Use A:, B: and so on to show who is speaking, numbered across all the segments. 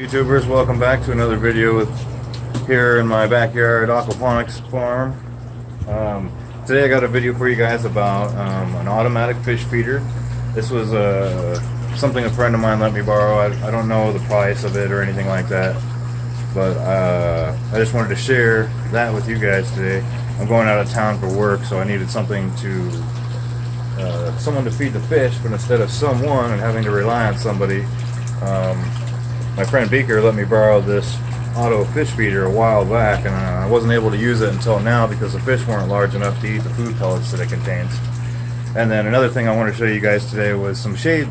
A: YouTubers, welcome back to another video here in my backyard aquaponics farm. Today I got a video for you guys about an automatic fish feeder. This was something a friend of mine let me borrow. I don't know the price of it or anything like that, but I just wanted to share that with you guys today. I'm going out of town for work, so I needed something to someone to feed the fish, but instead of someone and having to rely on somebody, my friend Beaker let me borrow this auto fish feeder a while back, and I wasn't able to use it until now because the fish weren't large enough to eat the food pellets that it contains. And then another thing I want to show you guys today was some shade,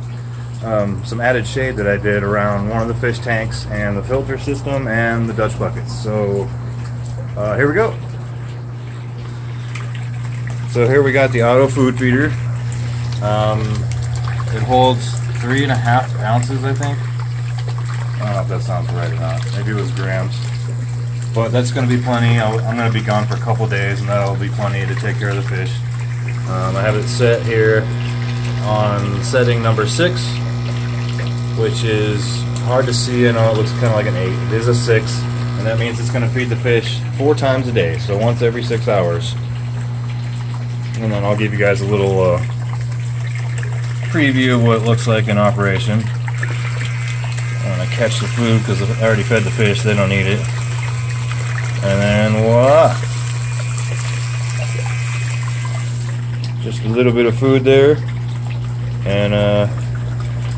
A: some added shade that I did around one of the fish tanks and the filter system and the Dutch buckets. So here we go. So here we got the auto food feeder. It holds 3.5 ounces, I think. I don't know if that sounds right or not. Maybe it was grams. But that's going to be plenty. I'm going to be gone for a couple days, and that'll be plenty to take care of the fish. I have it set here on setting number 6, which is hard to see. I know it looks kind of like an 8. It is a 6, and that means it's going to feed the fish 4 times a day, so once every 6 hours. And then I'll give you guys a little preview of what it looks like in operation. I'm going to catch the food because I already fed the fish, they don't need it. And then voila! Just a little bit of food there. And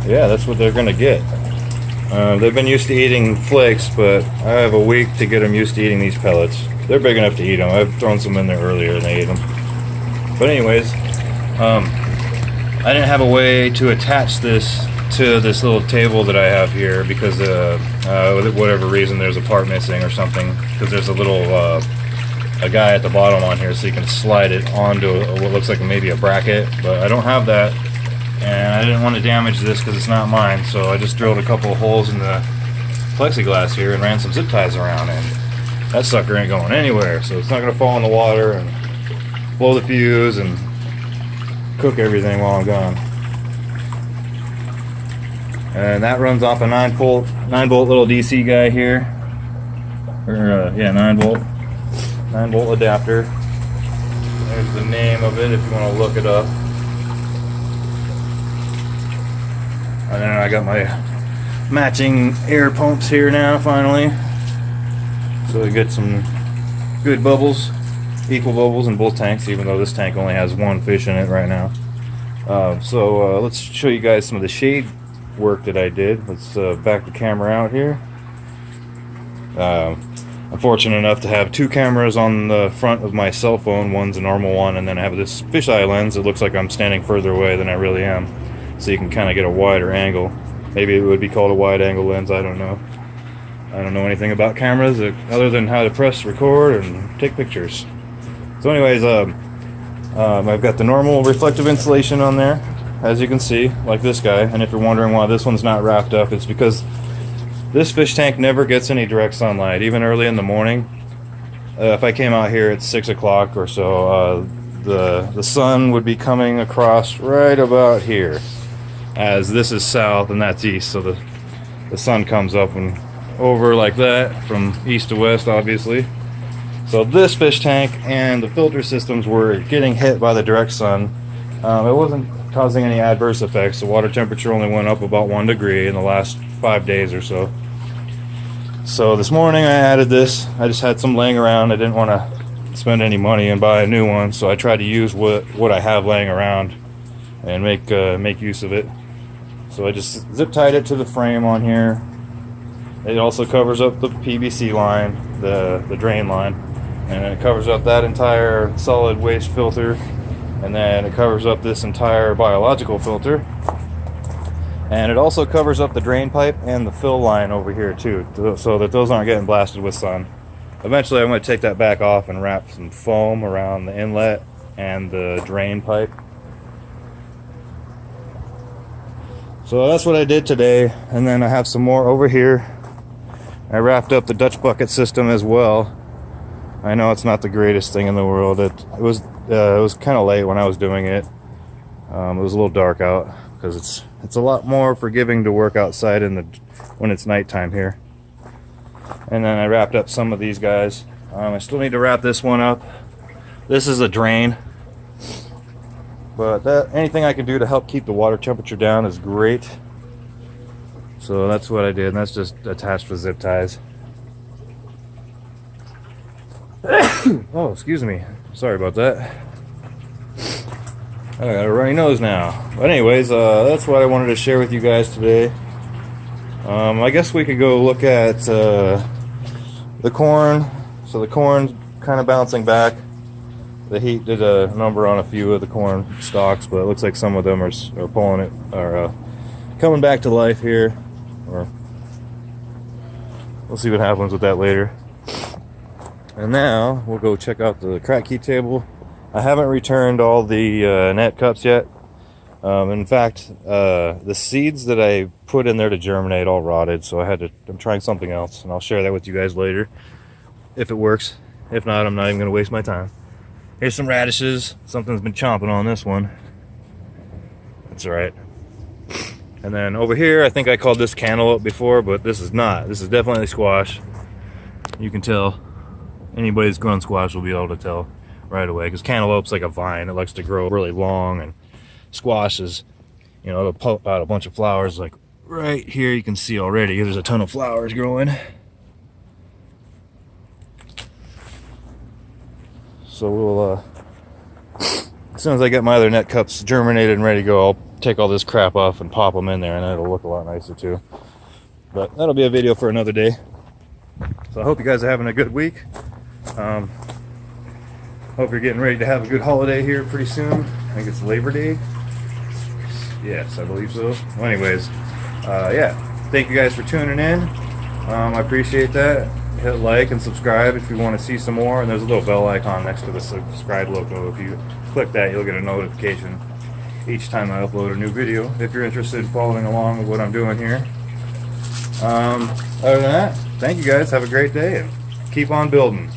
A: yeah, that's what they're going to get. They've been used to eating flakes, but I have a week to get them used to eating these pellets. They're big enough to eat them. I've thrown some in there earlier and they ate them. But anyways, I didn't have a way to attach this to this little table that I have here because with whatever reason there's a part missing or something, because there's a little a guy at the bottom on here so you can slide it onto what looks like maybe a bracket, but I don't have that, and I didn't want to damage this because it's not mine, so I just drilled a couple of holes in the plexiglass here and ran some zip ties around, and that sucker ain't going anywhere, so it's not going to fall in the water and blow the fuse and cook everything while I'm gone. And that runs off a 9 volt little DC guy here, or yeah, 9 volt adapter. There's the name of it if you want to look it up. And then I got my matching air pumps here now finally, so we get some good bubbles, equal bubbles in both tanks, even though this tank only has 1 fish in it right now. So let's show you guys some of the shade work that I did. Let's back the camera out here. I'm fortunate enough to have 2 cameras on the front of my cell phone. One's a normal one, and then I have this fisheye lens. It looks like I'm standing further away than I really am, so you can kind of get a wider angle. Maybe it would be called a wide angle lens, I don't know. I don't know anything about cameras other than how to press record and take pictures. So anyways, I've got the normal reflective insulation on there, as you can see, like this guy. And if you're wondering why this one's not wrapped up, it's because this fish tank never gets any direct sunlight, even early in the morning. If I came out here at 6 o'clock or so, the sun would be coming across right about here, as this is south and that's east, so the sun comes up and over like that from east to west, obviously. So this fish tank and the filter systems were getting hit by the direct sun. It wasn't causing any adverse effects. The water temperature only went up about 1 degree in the last 5 days or so. So this morning I added this. I just had some laying around. I didn't want to spend any money and buy a new one, so I tried to use what I have laying around and make use of it. So I just zip tied it to the frame on here. It also covers up the PVC line, the drain line, and it covers up that entire solid waste filter. And then it covers up this entire biological filter, and it also covers up the drain pipe and the fill line over here too, so that those aren't getting blasted with sun. Eventually I'm going to take that back off and wrap some foam around the inlet and the drain pipe. So that's what I did today, and then I have some more over here. I wrapped up the Dutch bucket system as well. I know it's not the greatest thing in the world. It was kind of late when I was doing it. It was a little dark out. because it's a lot more forgiving to work outside when it's nighttime here. And then I wrapped up some of these guys. I still need to wrap this one up. This is a drain, but anything I can do to help keep the water temperature down is great. So that's what I did, and that's just attached with zip ties. Oh, excuse me. Sorry about that. I got a runny nose now. But anyways, that's what I wanted to share with you guys today. I guess we could go look at the corn. So the corn's kind of bouncing back. The heat did a number on a few of the corn stalks, but it looks like some of them are pulling it, or coming back to life here. Or we'll see what happens with that later. And now we'll go check out the crack key table. I haven't returned all the net cups yet. In fact, the seeds that I put in there to germinate all rotted, so I'm trying something else, and I'll share that with you guys later if it works. If not, I'm not even going to waste my time. Here's some radishes. Something's been chomping on this one. That's all right. And then over here, I think I called this cantaloupe before, but this is not. This is definitely squash. You can tell. Anybody that's grown squash will be able to tell right away, because cantaloupe's like a vine. It likes to grow really long, and squash is, it'll pop out a bunch of flowers. Like right here, you can see already there's a ton of flowers growing. So we'll, as soon as I get my other net cups germinated and ready to go, I'll take all this crap off and pop them in there, and it'll look a lot nicer too. But that'll be a video for another day. So I hope you guys are having a good week. Hope you're getting ready to have a good holiday here pretty soon. I think it's Labor Day. Yes, I believe so. Well, anyways, yeah, thank you guys for tuning in. I appreciate that. Hit like and subscribe if you want to see some more, and there's a little bell icon next to the subscribe logo. If you click that, you'll get a notification each time I upload a new video, if you're interested in following along with what I'm doing here. Other than that, thank you guys, have a great day, and keep on building.